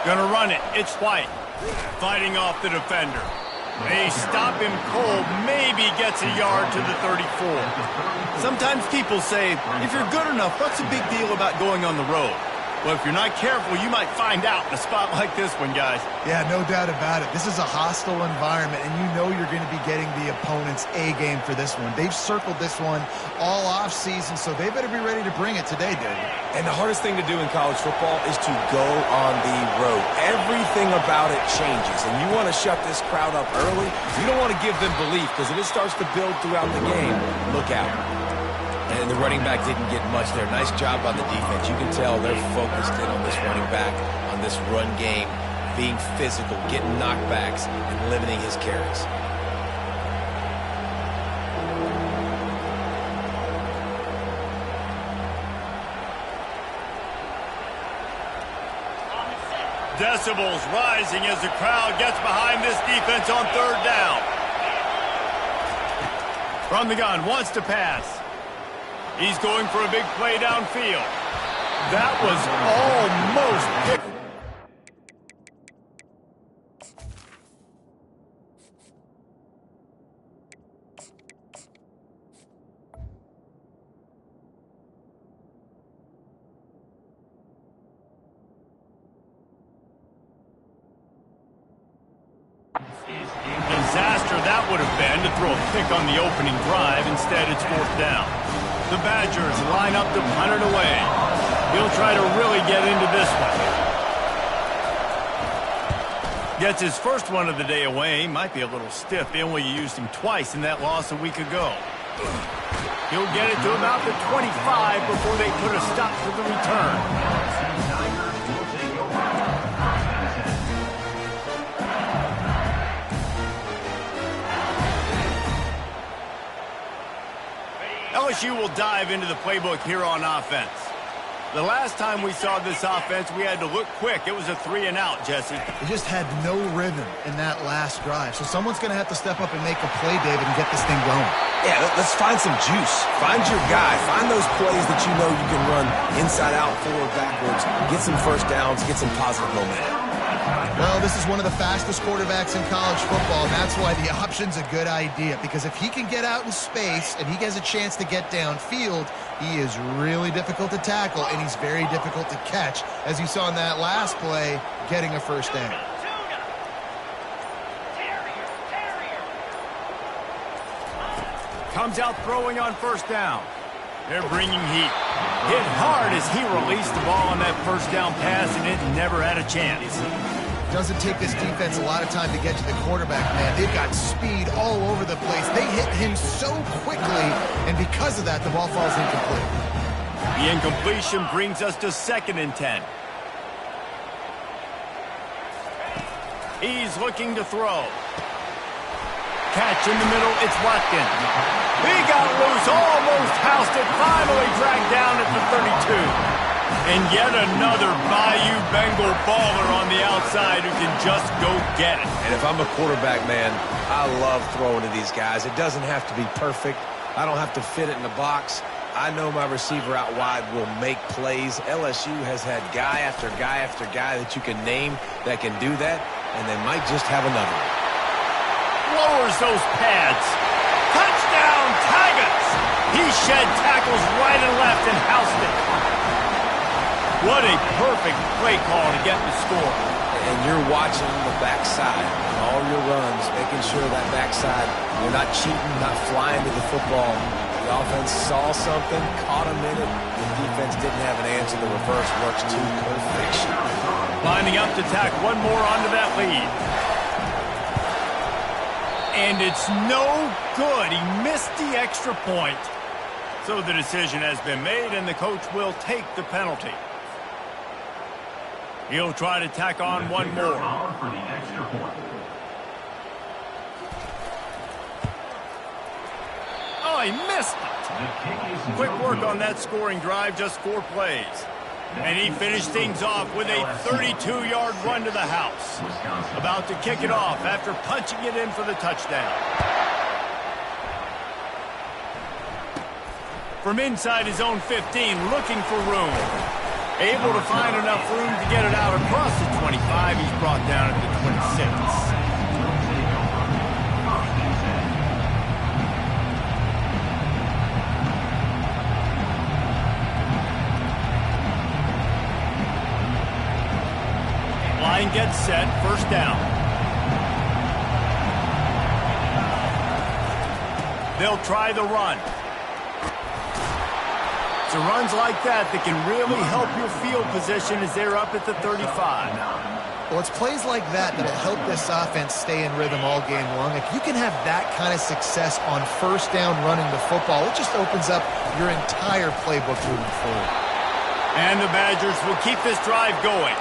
Gonna run it. It's White. Fighting off the defender. They stop him cold. Maybe gets a yard to the 34. Sometimes people say, if you're good enough, what's the big deal about going on the road? Well, if you're not careful, you might find out in a spot like this one, guys. Yeah, no doubt about it. This is a hostile environment, and you know you're going to be getting the opponent's A-game for this one. They've circled this one all off-season, so they better be ready to bring it today, David. And the hardest thing to do in college football is to go on the road. Everything about it changes, and you want to shut this crowd up early. You don't want to give them belief, because if it starts to build throughout the game, look out. And the running back didn't get much there. Nice job on the defense. You can tell they're focused in on this running back, on this run game, being physical, getting knockbacks, and limiting his carries. Decibels rising as the crowd gets behind this defense on third down. From the gun, wants to pass. He's going for a big play downfield. That was almost big. Disaster that would have been to throw a pick on the opening drive. Instead, it's fourth down. The Badgers line up to punt it away. He'll try to really get into this one. Gets his first one of the day away. Might be a little stiff in where you used him twice in that loss a week ago. He'll get it to about the 25 before they put a stop to the return. LSU will dive into the playbook here on offense. The last time we saw this offense, we had to look quick. It was a 3-and-out, Jesse. They just had no rhythm in that last drive. So someone's going to have to step up and make a play, David, and get this thing going. Yeah, let's find some juice. Find your guy. Find those plays that you know you can run inside out, forward, backwards. Get some first downs. Get some positive momentum. Well, this is one of the fastest quarterbacks in college football, and that's why the option's a good idea, because if he can get out in space and he has a chance to get downfield, he is really difficult to tackle, and he's very difficult to catch, as you saw in that last play, getting a first down. Comes out throwing on first down. They're bringing heat. Hit hard as he released the ball on that first down pass, and it never had a chance. Doesn't take this defense a lot of time to get to the quarterback, man. They've got speed all over the place. They hit him so quickly, and because of that, the ball falls incomplete. The incompletion brings us to 2nd and 10. He's looking to throw. Catch in the middle, it's Watkins. He got loose, almost housed it, finally dragged down at the 32. And yet another Bayou Bengal baller on the outside who can just go get it. And if I'm a quarterback, man, I love throwing to these guys. It doesn't have to be perfect. I don't have to fit it in the box. I know my receiver out wide will make plays. LSU has had guy after guy after guy that you can name that can do that, and they might just have another one. Lowers those pads. Touchdown, Tigers! He shed tackles right and left and housed it. What a perfect play call to get the score. And you're watching the backside and all your runs, making sure that backside, you're not cheating, not flying to the football. The offense saw something, caught him in it. The defense didn't have an answer. The reverse works to perfection. Lining up to tack one more onto that lead. And it's no good. He missed the extra point. So the decision has been made, and the coach will take the penalty. He'll try to tack on one more. Oh, he missed it. Quick work on that scoring drive, just 4 plays. And he finished things off with a 32-yard run to the house. About to kick it off after punching it in for the touchdown. From inside his own 15, looking for room. Able to find enough room to get it out across the 25. He's brought down at the 26. Line gets set, first down. They'll try the run. It's runs like that can really help your field position as they're up at the 35. Well, it's plays like that that'll help this offense stay in rhythm all game long. If you can have that kind of success on first down running the football, it just opens up your entire playbook moving forward. And the Badgers will keep this drive going.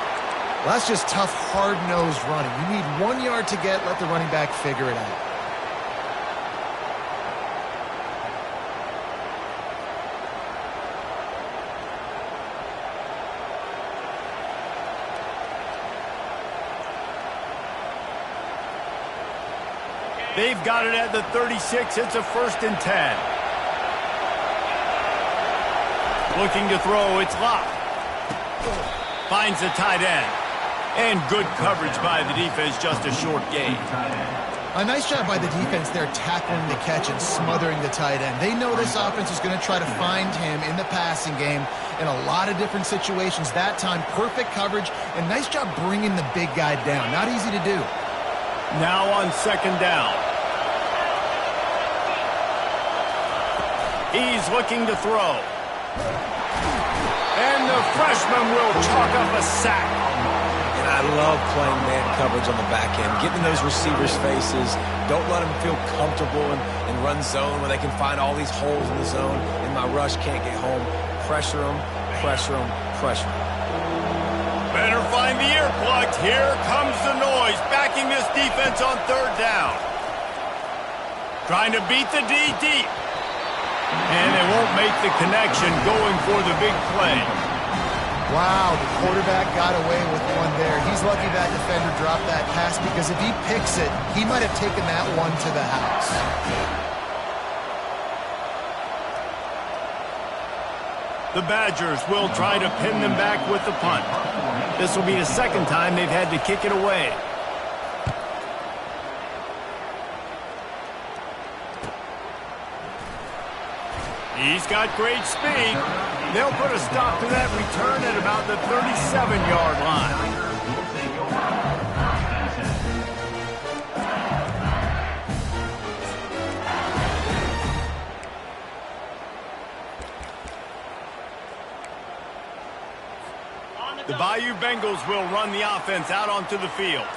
Well, that's just tough, hard-nosed running. You need 1 yard to get, let the running back figure it out. They've got it at the 36. It's a 1st and 10. Looking to throw. It's locked. Finds the tight end. And good coverage by the defense, just a short gain. A nice job by the defense there tackling the catch and smothering the tight end. They know this offense is going to try to find him in the passing game in a lot of different situations. That time, perfect coverage, and nice job bringing the big guy down. Not easy to do. Now on 2nd down. He's looking to throw. And the freshman will chalk up a sack. And I love playing man coverage on the back end, getting in those receivers' faces. Don't let them feel comfortable and run zone where they can find all these holes in the zone, and my rush can't get home. Pressure them, pressure them, pressure them. Better find the earplugs. Here comes the noise, backing this defense on 3rd down. Trying to beat the D deep. And they won't make the connection, going for the big play. Wow, the quarterback got away with one there. He's lucky that defender dropped that pass, because if he picks it, he might have taken that one to the house. The Badgers will try to pin them back with the punt. This will be the 2nd time they've had to kick it away. He's got great speed. They'll put a stop to that return at about the 37-yard line. The Bayou Bengals will run the offense out onto the field.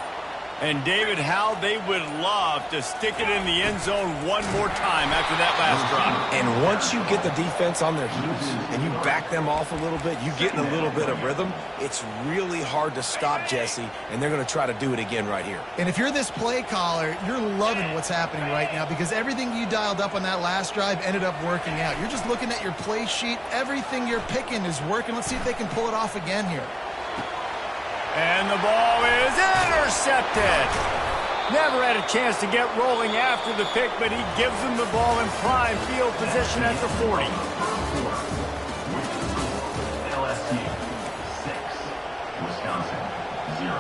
And David, how they would love to stick it in the end zone one more time after that last drive. And once you get the defense on their heels and you back them off a little bit, you get in a little bit of rhythm, it's really hard to stop Jesse, and they're going to try to do it again right here. And if you're this play caller, you're loving what's happening right now, because everything you dialed up on that last drive ended up working out. You're just looking at your play sheet. Everything you're picking is working. Let's see if they can pull it off again here. And the ball is intercepted. Never had a chance to get rolling after the pick, but he gives them the ball in prime field position at the 40. LSU 6, Wisconsin 0.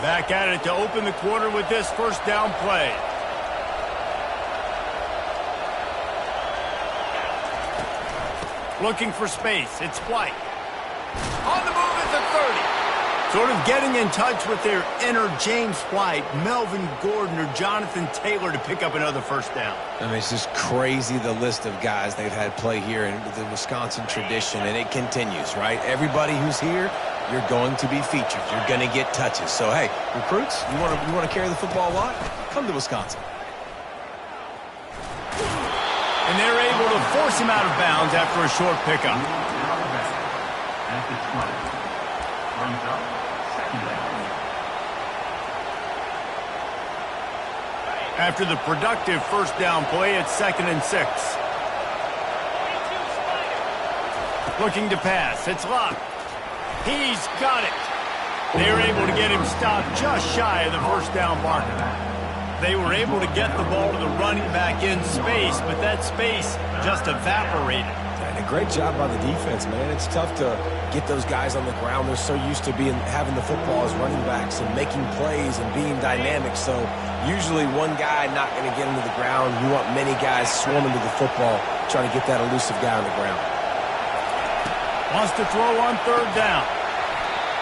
Back at it to open the quarter with this 1st down play. Looking for space. It's White. On the move at the 30. Sort of getting in touch with their inner James White, Melvin Gordon, or Jonathan Taylor to pick up another 1st down. I mean, it's just crazy, the list of guys they've had play here in the Wisconsin tradition, and it continues, right? Everybody who's here, you're going to be featured. You're going to get touches. So, hey, recruits, you want to carry the football a lot? Come to Wisconsin. And they're able to force him out of bounds after a short pickup. At the 20. Brings up 2nd down. After the productive 1st down play, it's 2nd and 6. Looking to pass. It's locked. He's got it. They were able to get him stopped just shy of the first down marker. They were able to get the ball to the running back in space, but that space just evaporated. And a great job by the defense, man. It's tough to get those guys on the ground. They're so used to having the football as running backs and making plays and being dynamic. So usually one guy not going to get into the ground. You want many guys swarming to the football, trying to get that elusive guy on the ground. Wants to throw on third down.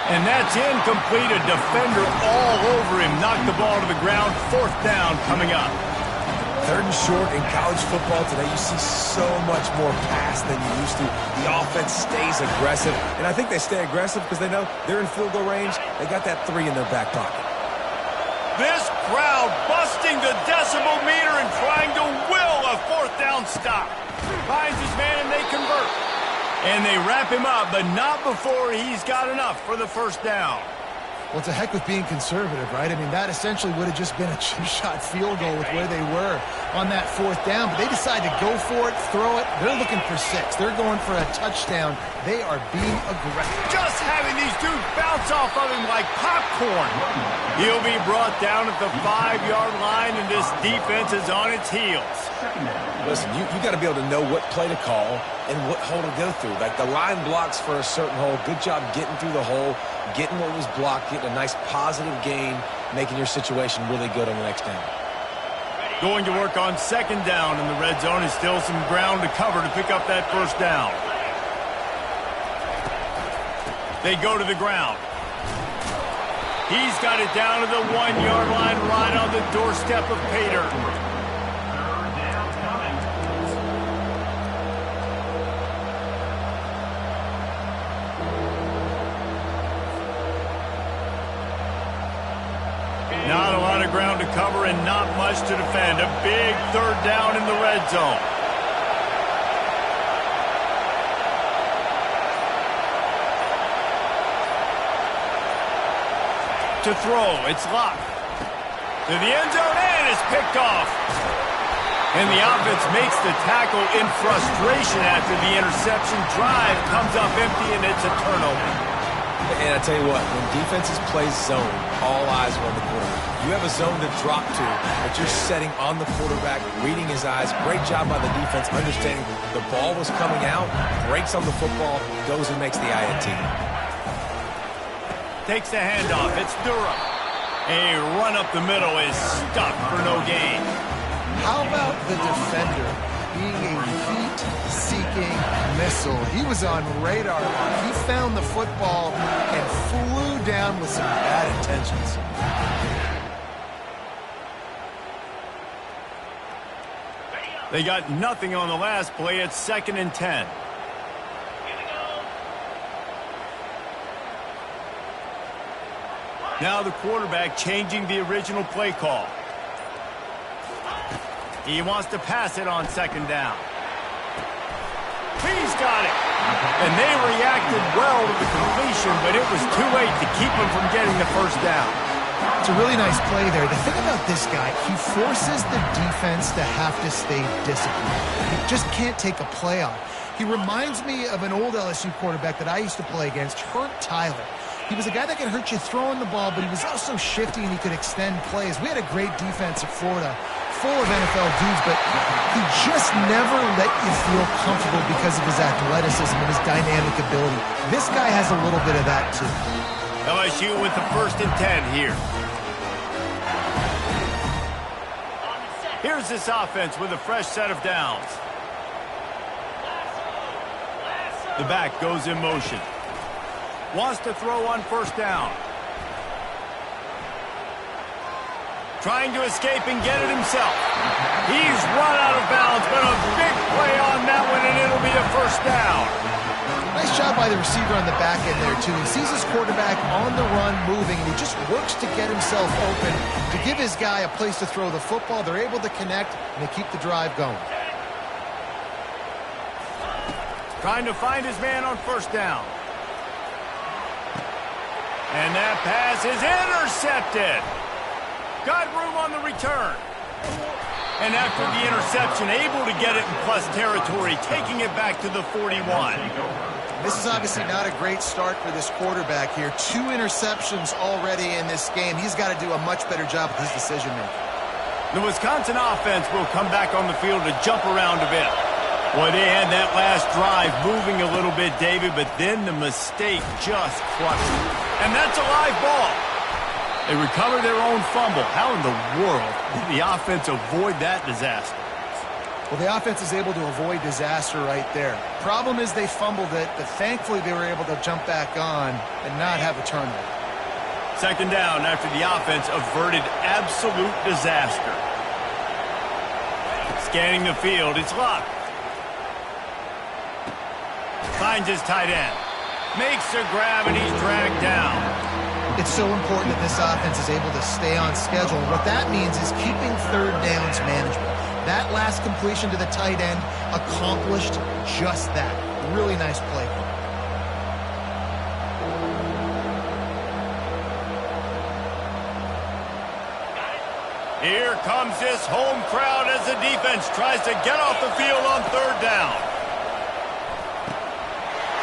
And that's incomplete. A defender all over him. Knocked the ball to the ground. Fourth down coming up. Third and short in college football today, you see so much more pass than you used to. The offense stays aggressive, and I think they stay aggressive because they know they're in field goal range. They got that 3 in their back pocket. This crowd busting the decibel meter and trying to will a fourth down stop. Finds his man and they convert. And they wrap him up, but not before he's got enough for the first down. Well, it's a heck with being conservative, right? I mean, that essentially would have just been a chip-shot field goal with where they were on that fourth down. But they decide to go for it, throw it. They're looking for 6. They're going for a touchdown. They are being aggressive. Just having these dudes bounce off of him like popcorn. He'll be brought down at the 5-yard line, and this defense is on its heels. Listen, you got to be able to know what play to call and what hole to go through. Like the line blocks for a certain hole. Good job getting through the hole, getting what was blocked, getting a nice positive gain, making your situation really good on the next down. Going to work on second down in the red zone. Is still some ground to cover to pick up that first down. They go to the ground. He's got it down to the 1-yard line right on the doorstep of Pater. Not a lot of ground to cover and not much to defend. A big third down in the red zone. To throw, it's locked. To the end zone and it's picked off. And the offense makes the tackle in frustration after the interception. Drive comes up empty and it's a turnover. And I tell you what, when defenses play zone, all eyes are on the quarterback. You have a zone to drop to, but you're setting on the quarterback, reading his eyes. Great job by the defense, understanding the ball was coming out, breaks on the football, goes and makes the INT. Takes the handoff. It's Durham. A run up the middle is stuck for no gain. How about the defender being a heat-seeking missile? He was on radar lock. He found the football and flew down with some bad intentions. They got nothing on the last play. It's 2nd and 10. Now the quarterback changing the original play call. He wants to pass it on second down. He's got it. And they reacted well to the completion, but it was too late to keep him from getting the first down. It's a really nice play there. The thing about this guy, he forces the defense to have to stay disciplined. He just can't take a play off. He reminds me of an old LSU quarterback that I used to play against, Herb Tyler. He was a guy that could hurt you throwing the ball, but he was also shifty and he could extend plays. We had a great defense at Florida, full of NFL dudes, but he just never let you feel comfortable because of his athleticism and his dynamic ability. This guy has a little bit of that too. LSU with the 1st and 10 here. Here's this offense with a fresh set of downs. The back goes in motion. Wants to throw on first down. Trying to escape and get it himself. He's run out of bounds, but a big play on that one, and it'll be a first down. Nice job by the receiver on the back end there, too. He sees his quarterback on the run moving, and he just works to get himself open to give his guy a place to throw the football. They're able to connect, and they keep the drive going. Trying to find his man on first down. And that pass is intercepted. Got room on the return. And after the interception, able to get it in plus territory, taking it back to the 41. This is obviously not a great start for this quarterback here. 2 interceptions already in this game. He's got to do a much better job with his decision-making. The Wisconsin offense will come back on the field to jump around a bit. Boy, they had that last drive moving a little bit, David, but then the mistake just crushed it. And that's a live ball. They recover their own fumble. How in the world did the offense avoid that disaster? Well, the offense is able to avoid disaster right there. Problem is they fumbled it, but thankfully they were able to jump back on and not have a turnover. Second down after the offense averted absolute disaster. Scanning the field, it's Luck. Finds his tight end. Makes a grab and he's dragged down. It's so important that this offense is able to stay on schedule. And what that means is keeping third downs manageable. That last completion to the tight end accomplished just that. Really nice play. Here comes this home crowd as the defense tries to get off the field on third down.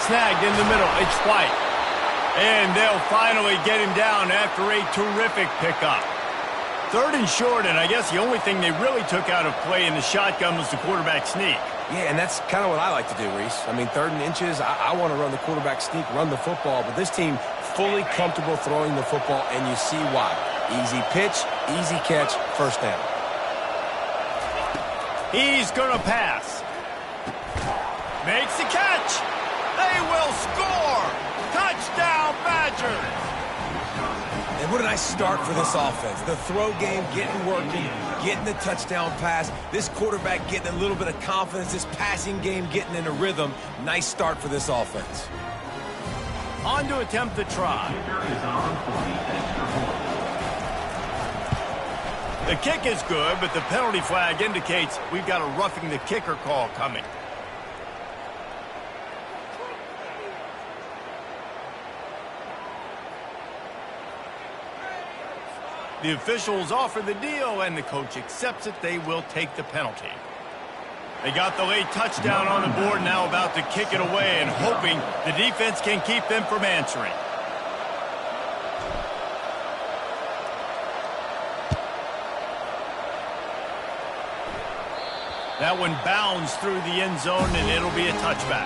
Snagged in the middle, it's White. And they'll finally get him down after a terrific pickup. Third and short, and I guess the only thing they really took out of play in the shotgun was the quarterback sneak. Yeah, and that's kind of what I like to do, Reese. I mean, 3rd and inches, I want to run the quarterback sneak, run the football, but this team fully comfortable throwing the football, and you see why. Easy pitch, easy catch, first down. He's going to pass. Makes the catch. They will score. Touchdown, Badgers. And what a nice start for this offense. The throw game getting working, getting the touchdown pass. This quarterback getting a little bit of confidence. This passing game getting in a rhythm. Nice start for this offense. On to attempt the try. The kick is good, but the penalty flag indicates we've got a roughing the kicker call coming. The officials offer the deal, and the coach accepts it. They will take the penalty. They got the late touchdown on the board, now about to kick it away and hoping the defense can keep them from answering. That one bounds through the end zone, and it'll be a touchback.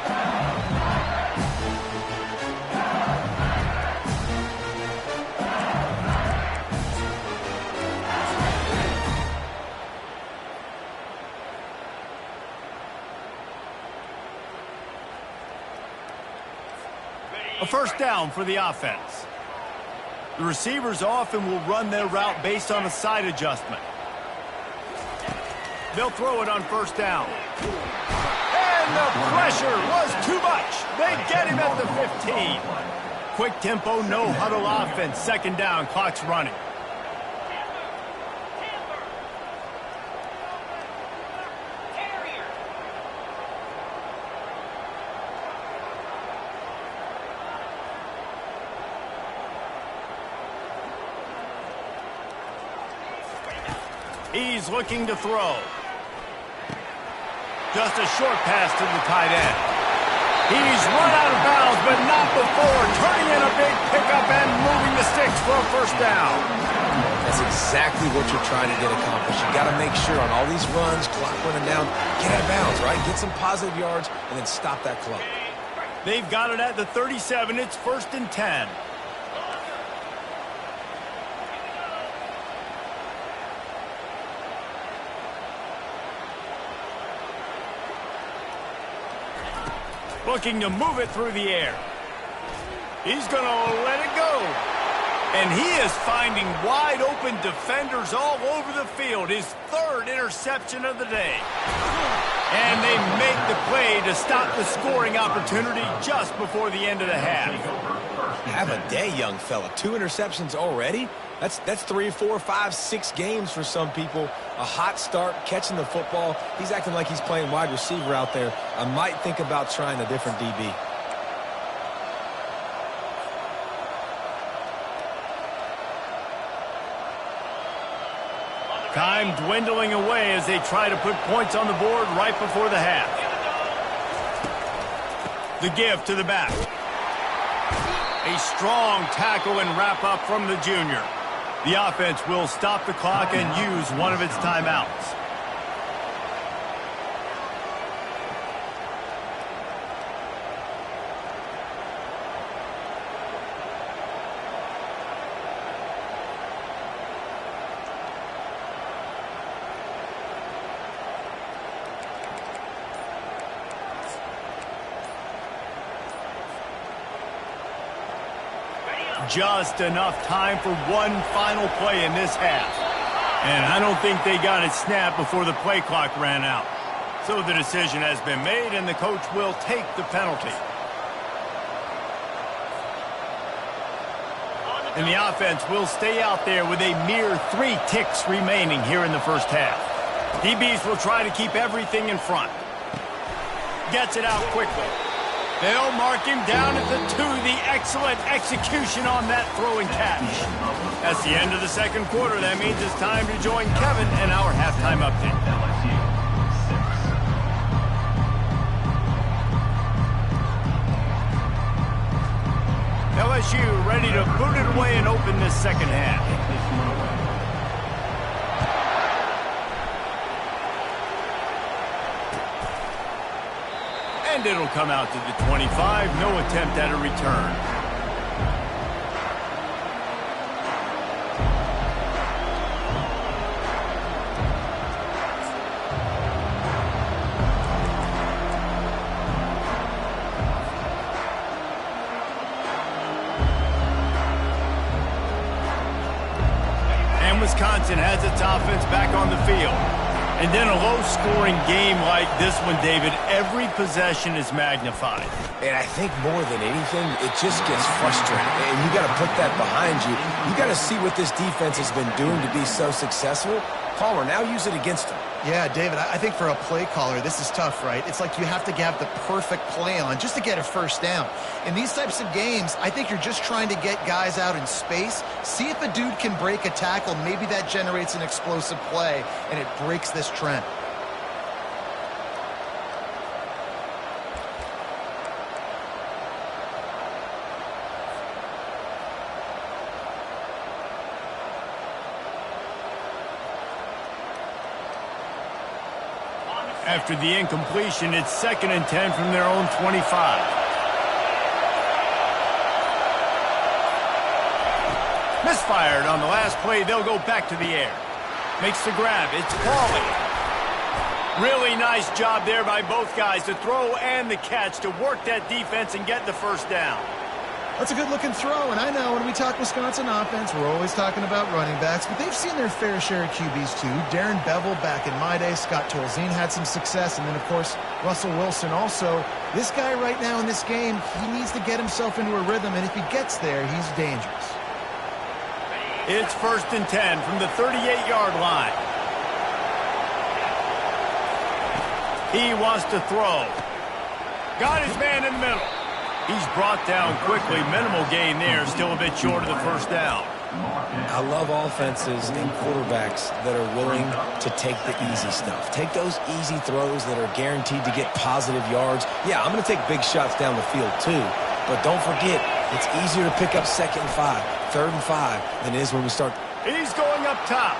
A first down for the offense. The receivers often will run their route based on a side adjustment. They'll throw it on first down. And the pressure was too much. They get him at the 15. Quick tempo, no huddle offense. Second down, clock's running. He's looking to throw. Just a short pass to the tight end. He's run out of bounds, but not before turning in a big pickup and moving the sticks for a first down. That's exactly what you're trying to get accomplished. You got to make sure on all these runs, clock running down, get out of bounds, right? Get some positive yards and then stop that clock. They've got it at the 37. It's 1st and 10. Looking to move it through the air. He's going to let it go. And he is finding wide open defenders all over the field. His 3rd interception of the day. And they make the play to stop the scoring opportunity just before the end of the half. Have a day, young fella. 2 interceptions already? That's 3, 4, 5, 6 games for some people. A hot start, catching the football. He's acting like he's playing wide receiver out there. I might think about trying a different DB. Time dwindling away as they try to put points on the board right before the half. The give to the back. A strong tackle and wrap up from the junior. The offense will stop the clock and use one of its timeouts. Just enough time for one final play in this half. And I don't think they got it snapped before the play clock ran out. So the decision has been made, and the coach will take the penalty. And the offense will stay out there with a mere 3 ticks remaining here in the first half. DBs will try to keep everything in front. Gets it out quickly. They'll mark him down at the 2. The excellent execution on that throw and catch. That's the end of the second quarter. That means it's time to join Kevin in our halftime update. LSU ready to boot it away and open this second half. And it'll come out to the 25. No attempt at a return. And Wisconsin has its offense back on the field. And then a low-scoring game like this one, David, every possession is magnified. And I think more than anything, it just gets frustrating. And you got to put that behind you. You got to see what this defense has been doing to be so successful. Palmer, now use it against them. Yeah, David, I think for a play caller, this is tough, right? It's like you have to have the perfect play on just to get a first down. In these types of games, I think you're just trying to get guys out in space, see if a dude can break a tackle. Maybe that generates an explosive play, and it breaks this trend. After the incompletion, it's 2nd and 10 from their own 25. Misfired on the last play. They'll go back to the air. Makes the grab. It's Crawley. Really nice job there by both guys to throw and the catch to work that defense and get the first down. That's a good-looking throw, and I know when we talk Wisconsin offense, we're always talking about running backs, but they've seen their fair share of QBs too. Darren Bevel back in my day, Scott Tolzien had some success, and then, of course, Russell Wilson also. This guy right now in this game, he needs to get himself into a rhythm, and if he gets there, he's dangerous. It's 1st and 10 from the 38-yard line. He wants to throw. Got his man in the middle. He's brought down quickly. Minimal gain there. Still a bit short of the first down. I love offenses and quarterbacks that are willing to take the easy stuff. Take those easy throws that are guaranteed to get positive yards. Yeah, I'm going to take big shots down the field too. But don't forget, it's easier to pick up 2nd and 5, 3rd and 5 than it is when we start. He's going up top.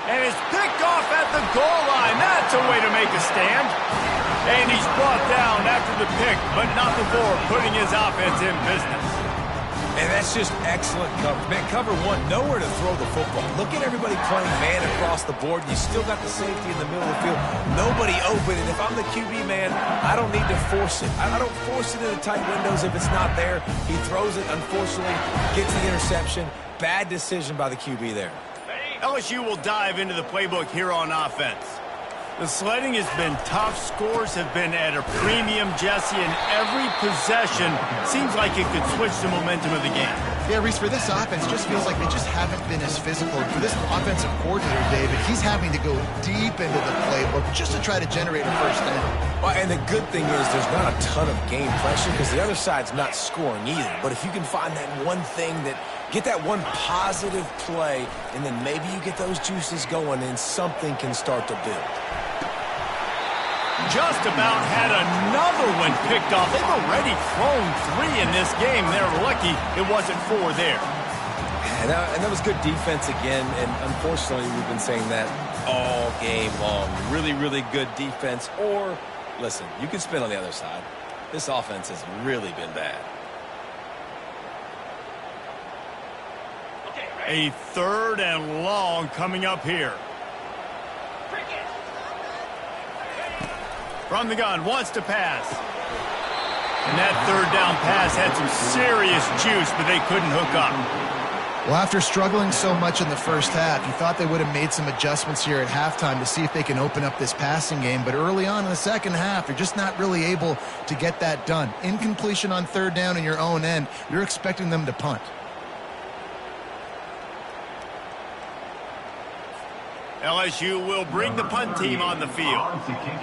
And it's picked off at the goal line. That's a way to make a stand. And he's brought down after the pick, but not before putting his offense in business. And that's just excellent coverage. Man, cover one, nowhere to throw the football. Look at everybody playing man across the board. You still got the safety in the middle of the field. Nobody open. And if I'm the QB, man, I don't need to force it. I don't force it into tight windows if it's not there. He throws it, unfortunately, gets the interception. Bad decision by the QB there. LSU will dive into the playbook here on offense. The sledding has been tough. Scores have been at a premium, Jesse, and every possession seems like it could switch the momentum of the game. Yeah, Reese, for this offense, just feels like they just haven't been as physical. For this offensive coordinator, David, he's having to go deep into the playbook just to try to generate a first down. Well, and the good thing is there's not a ton of game pressure because the other side's not scoring either. But if you can find that one thing that get that one positive play, and then maybe you get those juices going and something can start to build. just about had another one picked off. They've already thrown 3 in this game. They're lucky it wasn't 4 there. And that was good defense again, and unfortunately we've been saying that all game long. Really, really good defense. Or, listen, you can spin on the other side. This offense has really been bad. A 3rd and long coming up here. From the gun, wants to pass. And that 3rd down pass had some serious juice, but they couldn't hook up. Well, after struggling so much in the first half, you thought they would have made some adjustments here at halftime to see if they can open up this passing game. But early on in the second half, you're just not really able to get that done. Incompletion on 3rd down in your own end, you're expecting them to punt. LSU will bring the punt team on the field.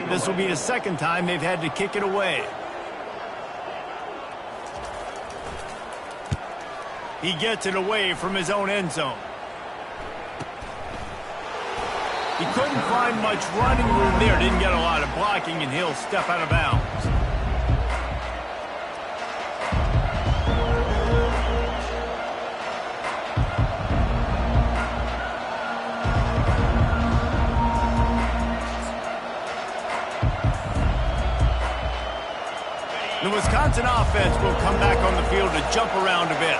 This will be the 2nd time they've had to kick it away. He gets it away from his own end zone. He couldn't find much running room there. Didn't get a lot of blocking, and he'll step out of bounds. The Wisconsin offense will come back on the field to jump around a bit.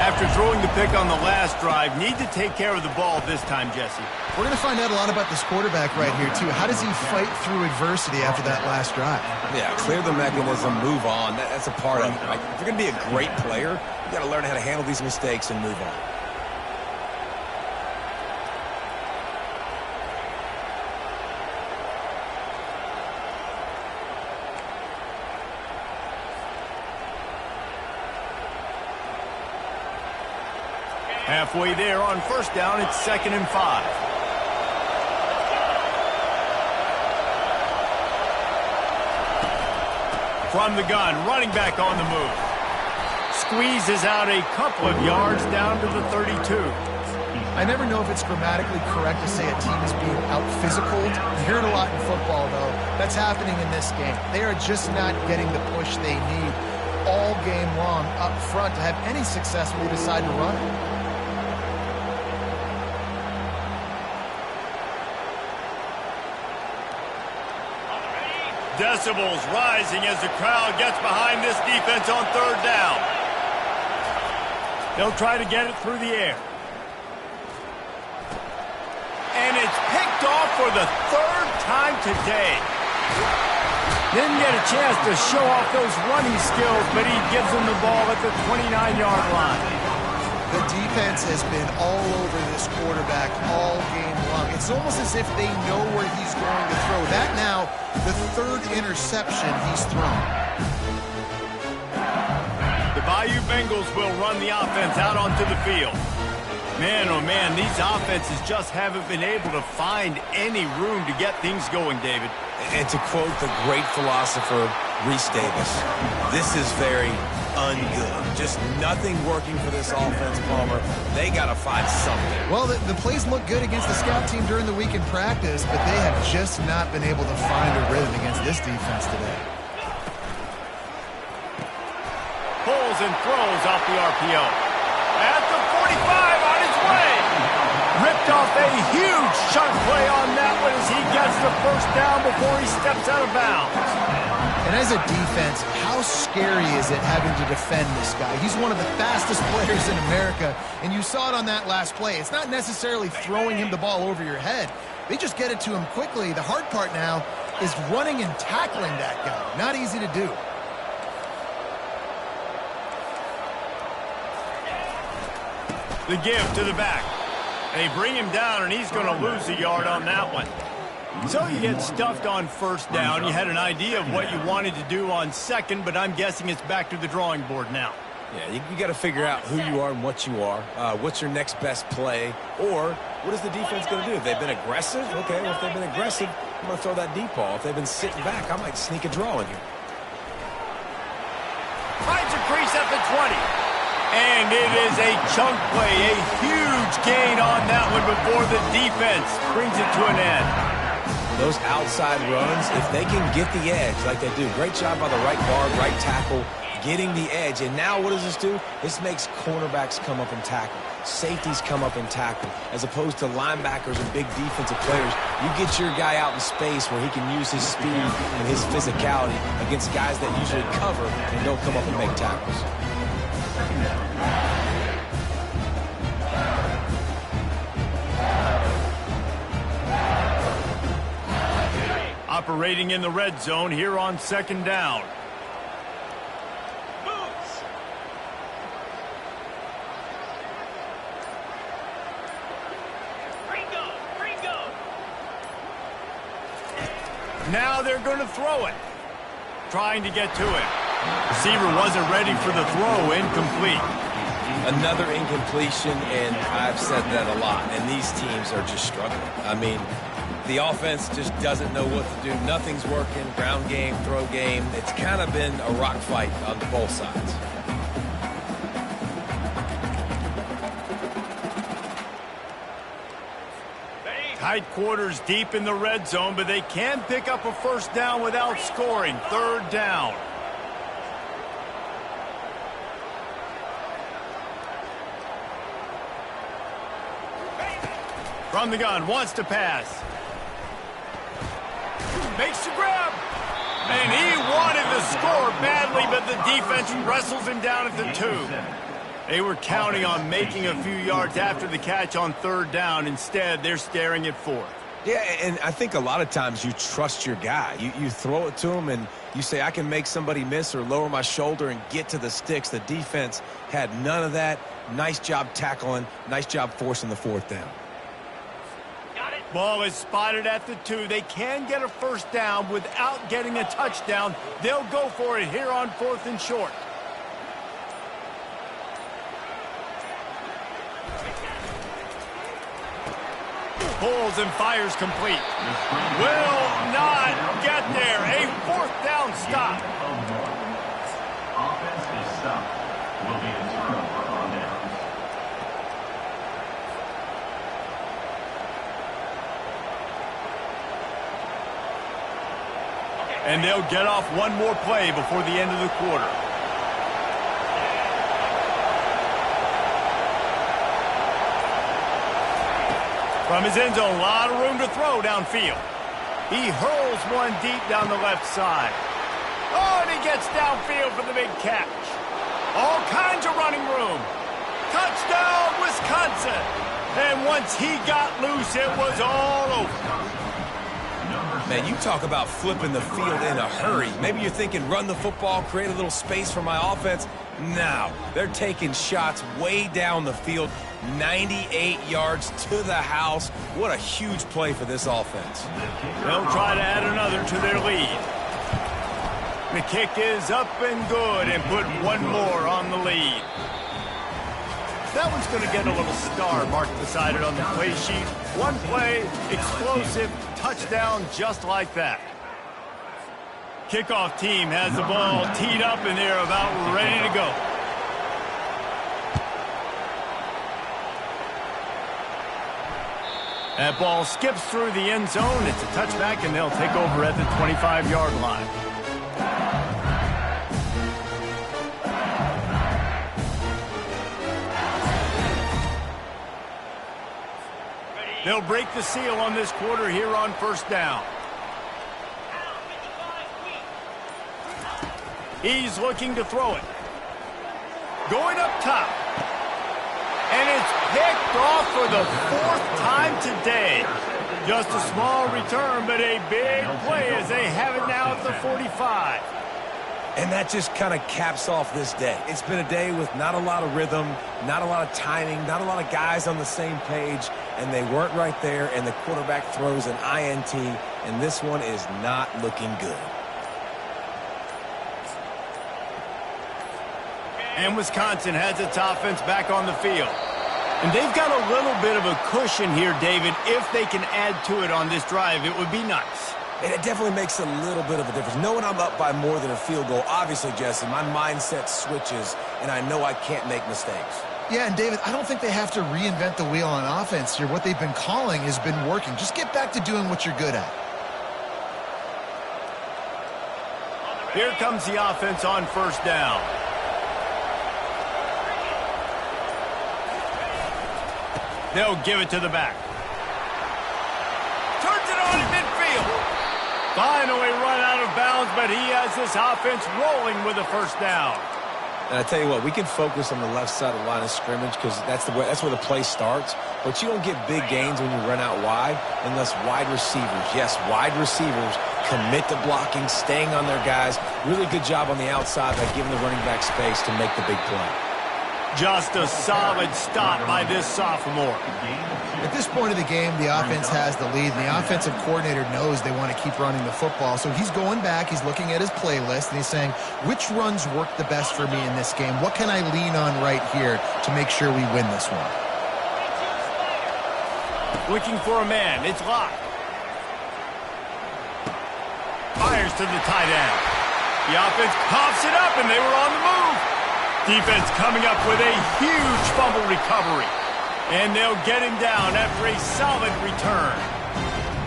After throwing the pick on the last drive, need to take care of the ball this time, Jesse. We're going to find out a lot about this quarterback right here, too. How does he fight through adversity after that last drive? Yeah, clear the mechanism, move on. That's a part of it. Like, if you're going to be a great player, you got to learn how to handle these mistakes and move on. Halfway there on 1st down, it's 2nd and 5. From the gun, running back on the move. Squeezes out a couple of yards down to the 32. I never know if it's grammatically correct to say a team is being out-physicaled. You hear it a lot in football, though. That's happening in this game. They are just not getting the push they need all game long up front to have any success when they decide to run it. Decibels rising as the crowd gets behind this defense on 3rd down. They'll try to get it through the air. And it's picked off for the 3rd time today. Didn't get a chance to show off those running skills, but he gives them the ball at the 29-yard line. The defense has been all over this quarterback all game long. It's almost as if they know where he's going to throw. That now, the 3rd interception he's thrown. The Bayou Bengals will run the offense out onto the field. Man, oh man, these offenses just haven't been able to find any room to get things going, David. And to quote the great philosopher, Reese Davis, this is very ungood. Just nothing working for this offense, Palmer. They got to find something. Well, the plays look good against the scout team during the week in practice, but they have just not been able to find a rhythm against this defense today. Pulls and throws off the RPO. At the 45 on his way. Ripped off a huge chunk play on that one as he gets the 1st down before he steps out of bounds. And as a defense, how scary is it having to defend this guy? He's one of the fastest players in America, and you saw it on that last play. It's not necessarily throwing him the ball over your head. They just get it to him quickly. The hard part now is running and tackling that guy. Not easy to do. The give to the back. They bring him down, and he's going to lose a yard on that one. So you get stuffed on 1st down. You had an idea of what you wanted to do on 2nd, but I'm guessing it's back to the drawing board now. Yeah, you got to figure out who you are and what you are. What's your next best play? Or what is the defense going to do? If they've been aggressive, okay, well, if they've been aggressive, I'm going to throw that deep ball. If they've been sitting back, I might sneak a draw in here. Finds a crease at the 20. And it is a chunk play, a huge gain on that one before the defense brings it to an end. Those outside runs, if they can get the edge like they do, great job by the right guard, right tackle, getting the edge. And now what does this do? This makes cornerbacks come up and tackle. Safeties come up and tackle. As opposed to linebackers and big defensive players, you get your guy out in space where he can use his speed and his physicality against guys that usually cover and don't come up and make tackles. Operating in the red zone here on second down. Now they're going to throw it. Trying to get to it. Receiver wasn't ready for the throw. Incomplete. Another incompletion, and I've said that a lot, and these teams are just struggling. I mean, the offense just doesn't know what to do. Nothing's working. Ground game, throw game. It's kind of been a rock fight on both sides. Tight quarters deep in the red zone, but they can pick up a first down without scoring. Third down. From the gun, wants to pass. Makes the grab. And he wanted the score badly, but the defense wrestles him down at the 2. They were counting on making a few yards after the catch on third down. Instead, they're staring at fourth. Yeah, and I think a lot of times you trust your guy. You throw it to him and you say, I can make somebody miss or lower my shoulder and get to the sticks. The defense had none of that. Nice job tackling. Nice job forcing the fourth down. Ball is spotted at the 2. They can get a first down without getting a touchdown. They'll go for it here on 4th and short. Pulls and fires complete. Will not get there. A 4th down stop. Offense is stopped. Will be a turnover on downs. And they'll get off one more play before the end of the quarter. From his end zone, a lot of room to throw downfield. He hurls one deep down the left side. Oh, and he gets downfield for the big catch. All kinds of running room. Touchdown, Wisconsin. And once he got loose, it was all over. Man, you talk about flipping the field in a hurry. Maybe you're thinking run the football, create a little space for my offense. No, they're taking shots way down the field, 98 yards to the house. What a huge play for this offense. They'll try to add another to their lead. The kick is up and good and put one more on the lead. That one's going to get a little star marked beside it on the play sheet. One play, explosive, touchdown just like that. Kickoff team has the ball teed up and they're about ready to go. That ball skips through the end zone. It's a touchback and they'll take over at the 25-yard line. They'll break the seal on this quarter here on first down. He's looking to throw it. Going up top. And it's picked off for the 4th time today. Just a small return, but a big play as they have it now at the 45. And that just kind of caps off this day. It's been a day with not a lot of rhythm, not a lot of timing, not a lot of guys on the same page, and they weren't right there, and the quarterback throws an INT, and this one is not looking good. And Wisconsin has its offense back on the field. And they've got a little bit of a cushion here, David. If they can add to it on this drive, it would be nice. And it definitely makes a little bit of a difference. Knowing I'm up by more than a field goal, obviously, Jesse, my mindset switches, and I know I can't make mistakes. Yeah, and David, I don't think they have to reinvent the wheel on offense here. What they've been calling has been working. Just get back to doing what you're good at. Here comes the offense on first down. They'll give it to the back. Turns it on in midfield. Finally run out of bounds, but he has this offense rolling with a first down. And I tell you what, we can focus on the left side of the line of scrimmage because that's where the play starts. But you don't get big gains when you run out wide unless wide receivers, yes, wide receivers, commit to blocking, staying on their guys. Really good job on the outside by giving the running back space to make the big play. Just a solid stop by this sophomore. At this point of the game, the offense has the lead, and the offensive coordinator knows they want to keep running the football. So he's going back, he's looking at his playlist, and he's saying, which runs work the best for me in this game? What can I lean on right here to make sure we win this one? Looking for a man. It's locked. Fires to the tight end. The offense coughs it up, and they were on the move. Defense coming up with a huge fumble recovery. And they'll get him down after a solid return.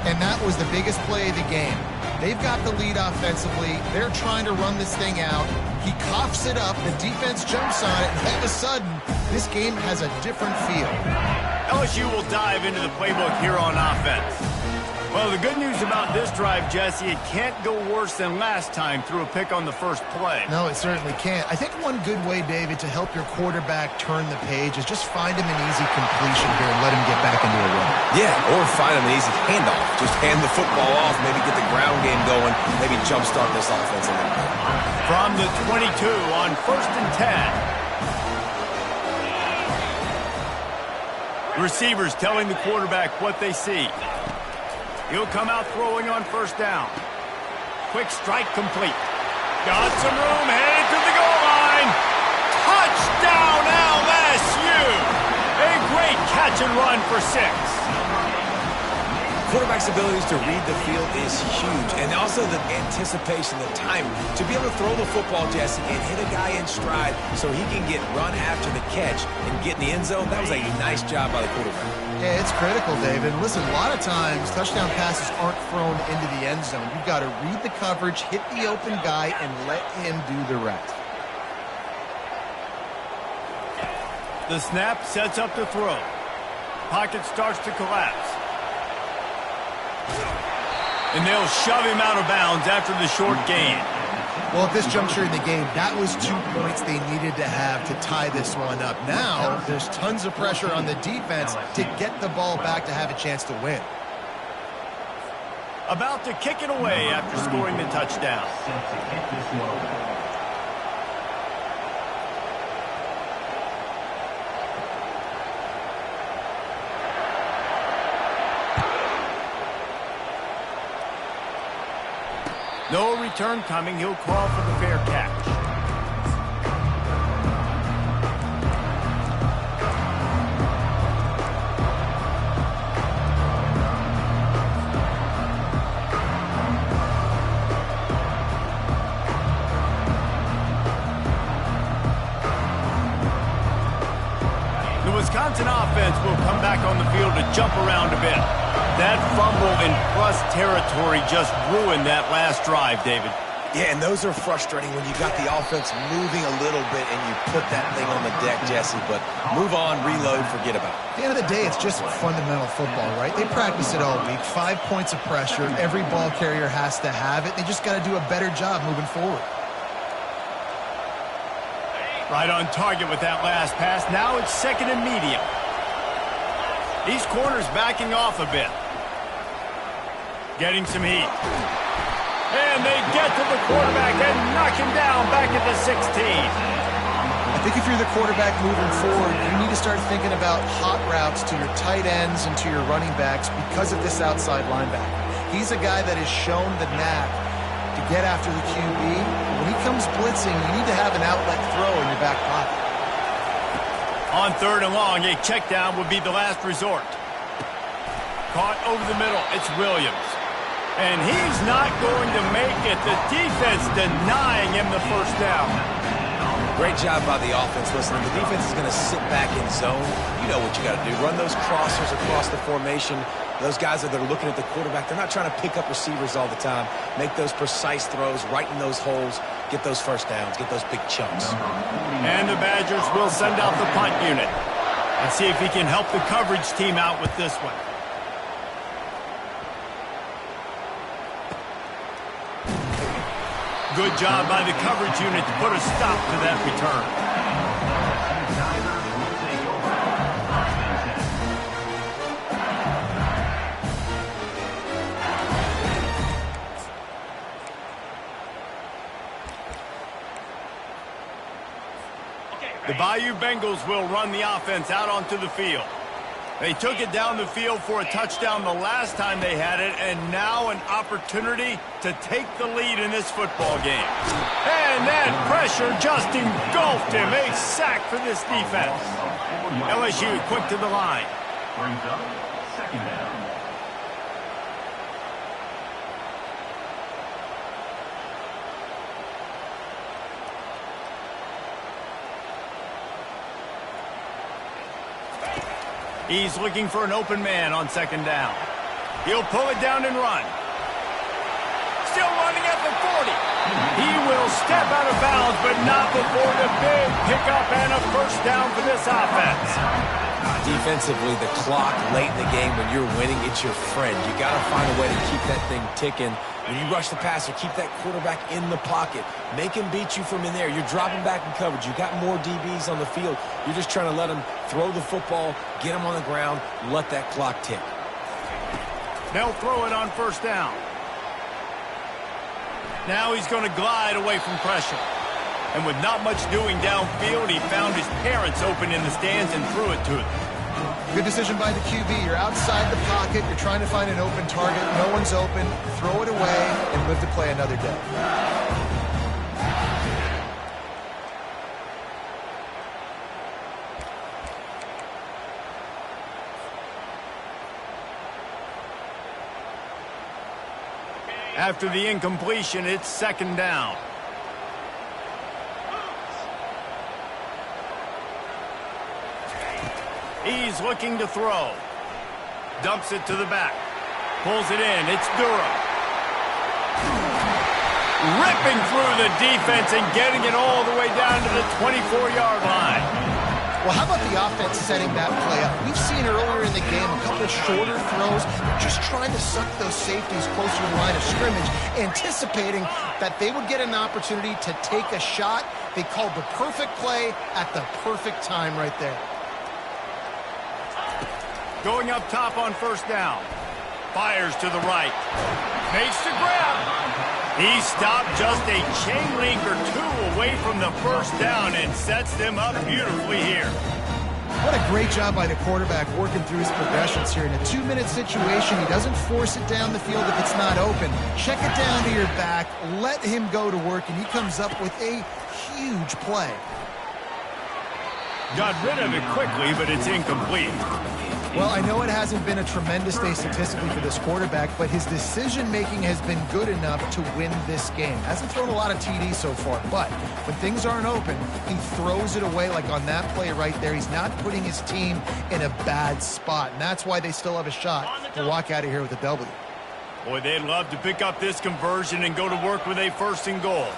And that was the biggest play of the game. They've got the lead offensively. They're trying to run this thing out. He coughs it up. The defense jumps on it. And all of a sudden, this game has a different feel. LSU will dive into the playbook here on offense. Well, the good news about this drive, Jesse, it can't go worse than last time through a pick on the first play. No, it certainly can't. I think one good way, David, to help your quarterback turn the page is just find him an easy completion here and let him get back into a run. Yeah, or find him an easy handoff. Just hand the football off, maybe get the ground game going, maybe jumpstart this offense a little bit. From the 22 on 1st and 10. Receivers telling the quarterback what they see. He'll come out throwing on first down. Quick strike complete. Got some room, headed to the goal line. Touchdown LSU! A great catch and run for 6. Quarterback's abilities to read the field is huge, and also the anticipation, the timing. To be able to throw the football, Jesse, and hit a guy in stride so he can get run after the catch and get in the end zone, that was a nice job by the quarterback. Yeah, it's critical, David. Listen, a lot of times touchdown passes aren't thrown into the end zone. You've got to read the coverage, hit the open guy, and let him do the rest. The snap sets up the throw. Pocket starts to collapse. And they'll shove him out of bounds after the short gain. Well, at this juncture in the game, that was 2 points they needed to have to tie this one up. Now, there's tons of pressure on the defense to get the ball back to have a chance to win. About to kick it away after scoring the touchdown. No return coming. He'll call for the fair catch. The Wisconsin offense will come back on the field to jump around a bit. That fumble in plus territory just ruined that last drive, David. Yeah, and those are frustrating when you got the offense moving a little bit and you put that thing on the deck, Jesse. But move on, reload, forget about it. At the end of the day, it's just fundamental football, right? They practice it all week. 5 points of pressure. Every ball carrier has to have it. They just got to do a better job moving forward. Right on target with that last pass. Now it's 2nd and medium. These corners backing off a bit. Getting some heat. And they get to the quarterback and knock him down back at the 16. I think if you're the quarterback moving forward, you need to start thinking about hot routes to your tight ends and to your running backs because of this outside linebacker. He's a guy that has shown the knack to get after the QB. When he comes blitzing, you need to have an outlet throw in your back pocket. On 3rd and long, a check down would be the last resort. Caught over the middle. It's Williams. And he's not going to make it. The defense denying him the first down. Great job by the offense. Listen, the defense is going to sit back in zone. You know what you got to do. Run those crossers across the formation. Those guys that are looking at the quarterback, they're not trying to pick up receivers all the time. Make those precise throws, right in those holes, get those first downs, get those big chunks. And the Badgers will send out the punt unit. Let's see if he can help the coverage team out with this one. Good job by the coverage unit to put a stop to that return. The Bayou Bengals will run the offense out onto the field. They took it down the field for a touchdown the last time they had it, and now an opportunity to take the lead in this football game. And that pressure just engulfed him. A sack for this defense. LSU quick to the line. Brings up second down. He's looking for an open man on second down. He'll pull it down and run. Still running at the 40. He will step out of bounds, but not before the big pickup and a first down for this offense. Defensively, the clock late in the game, when you're winning, it's your friend. You got to find a way to keep that thing ticking. When you rush the passer, keep that quarterback in the pocket. Make him beat you from in there. You're dropping back in coverage. You got more DBs on the field. You're just trying to let him throw the football, get him on the ground, let that clock tick. They'll throw it on first down. Now he's going to glide away from pressure. And with not much doing downfield, he found his parents open in the stands and threw it to them. Good decision by the QB. You're outside the pocket. You're trying to find an open target. No one's open. Throw it away and live to play another day. After the incompletion, it's second down. He's looking to throw. Dumps it to the back. Pulls it in. It's Durham. Ripping through the defense and getting it all the way down to the 24-yard line. Well, how about the offense setting that play up? We've seen earlier in the game a couple shorter throws. They're just trying to suck those safeties closer to the line of scrimmage, anticipating that they would get an opportunity to take a shot. They called the perfect play at the perfect time right there. Going up top on first down. Fires to the right. Makes the grab. He stopped just a chain link or two away from the first down and sets them up beautifully here. What a great job by the quarterback working through his progressions here. In a 2-minute situation, he doesn't force it down the field if it's not open. Check it down to your back, let him go to work, and he comes up with a huge play. Got rid of it quickly, but it's incomplete. Well, I know it hasn't been a tremendous day statistically for this quarterback, but his decision-making has been good enough to win this game. Hasn't thrown a lot of TDs so far, but when things aren't open, he throws it away like on that play right there. He's not putting his team in a bad spot, and that's why they still have a shot to walk out of here with a W. Boy, they'd love to pick up this conversion and go to work with a first and goal.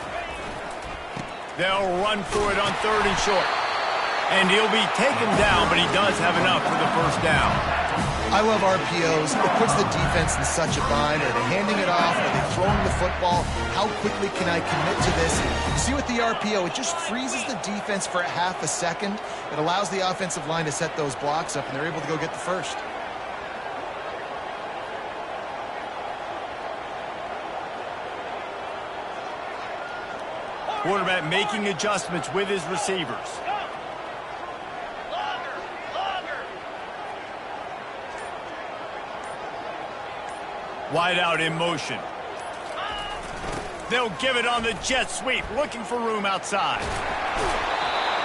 They'll run for it on third and short. And he'll be taken down, but he does have enough for the first down. I love RPOs. It puts the defense in such a bind. Are they handing it off? Are they throwing the football? How quickly can I commit to this? You see with the RPO, it just freezes the defense for half a second. It allows the offensive line to set those blocks up, and they're able to go get the first. Quarterback making adjustments with his receivers. Wide out in motion. They'll give it on the jet sweep, looking for room outside.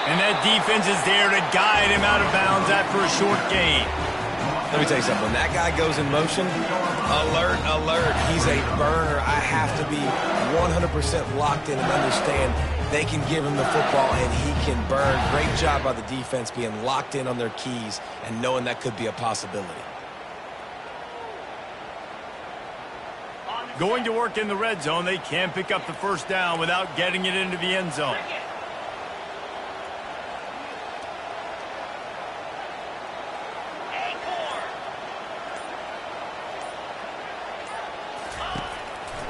And that defense is there to guide him out of bounds after a short gain. Let me tell you something. When that guy goes in motion, Alert, alert. He's a burner. I have to be 100% locked in and understand they can give him the football and he can burn. Great job by the defense being locked in on their keys and knowing that could be a possibility. Going to work in the red zone, they can pick up the first down without getting it into the end zone.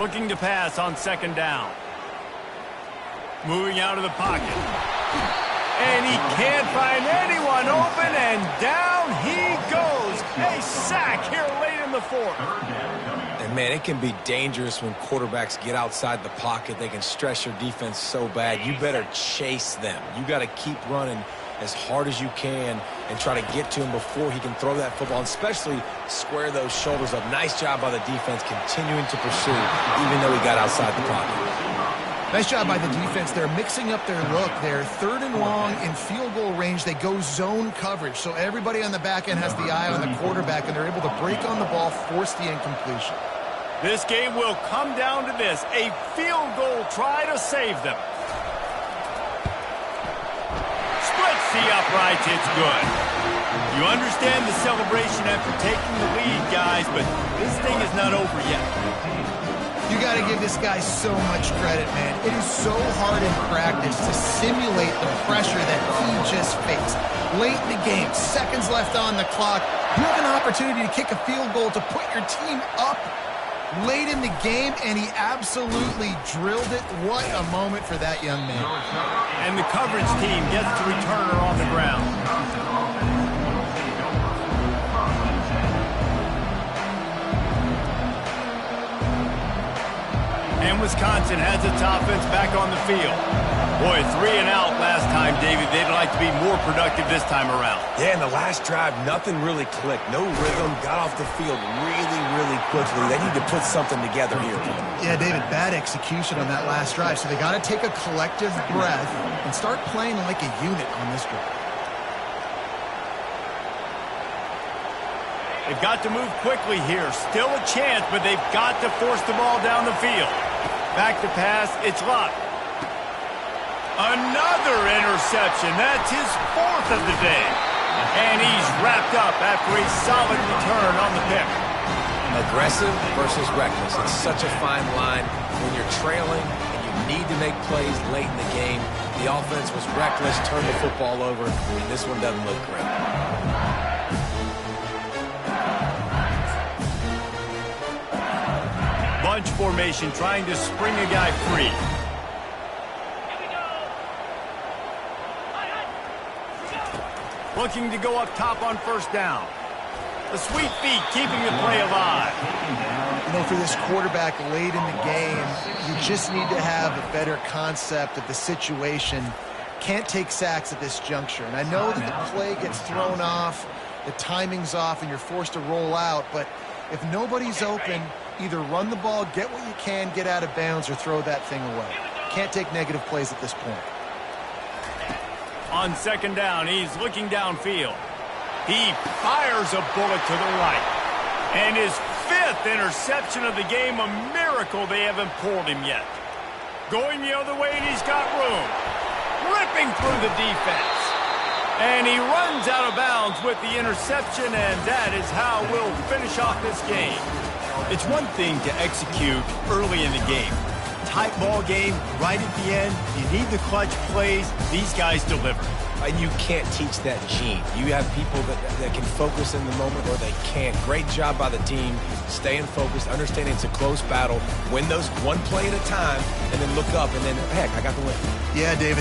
Looking to pass on second down. Moving out of the pocket. And he can't find anyone open, and down he goes. A sack here late in the fourth. And, man, it can be dangerous when quarterbacks get outside the pocket. They can stress your defense so bad. You better chase them. You got to keep running as hard as you can and try to get to him before he can throw that football, and especially square those shoulders up. Nice job by the defense continuing to pursue, even though he got outside the pocket. Nice job by the defense. They're mixing up their look. They're third and long in field goal range. They go zone coverage, so everybody on the back end has the eye on the quarterback, and they're able to break on the ball, force the incompletion. This game will come down to this, a field goal try to save them. Splits the uprights, it's good. You understand the celebration after taking the lead, guys, but this thing is not over yet. You got to give this guy so much credit, man. It is so hard in practice to simulate the pressure that he just faced. Late in the game, seconds left on the clock, you have an opportunity to kick a field goal to put your team up late in the game, and he absolutely drilled it. What a moment for that young man. And the coverage team gets the returner on the ground. And Wisconsin has its offense back on the field. Boy, 3 and out last time, David. They'd like to be more productive this time around. Yeah, in the last drive, nothing really clicked. No rhythm, got off the field really, really quickly. They need to put something together here. Yeah, David, bad execution on that last drive. So they got to take a collective breath and start playing like a unit on this drive. They've got to move quickly here. Still a chance, but they've got to force the ball down the field. Back to pass, it's Luck. Another interception. That's his 4th of the day. And he's wrapped up after a solid return on the pick. Aggressive versus reckless. It's such a fine line when you're trailing and you need to make plays late in the game. The offense was reckless, turned the football over, and this one doesn't look great. Bunch formation, trying to spring a guy free. Looking to go up top on first down. The sweet feet keeping the play alive. You know, for this quarterback late in the game, you just need to have a better concept of the situation. Can't take sacks at this juncture. And I know that the play gets thrown off, the timing's off, and you're forced to roll out. But if nobody's open, either run the ball, get what you can, get out of bounds, or throw that thing away. Can't take negative plays at this point. On second down, he's looking downfield. He fires a bullet to the right. And his 5th interception of the game, a miracle they haven't pulled him yet. Going the other way, and he's got room. Ripping through the defense. And he runs out of bounds with the interception, and that is how we'll finish off this game. It's one thing to execute early in the game. Tight ball game, right at the end, you need the clutch plays. These guys deliver. And you can't teach that gene. You have people that can focus in the moment or they can't. Great job by the team, staying focused, understanding it's a close battle, win those one play at a time, and then look up, and then, heck, I got the win. Yeah, David.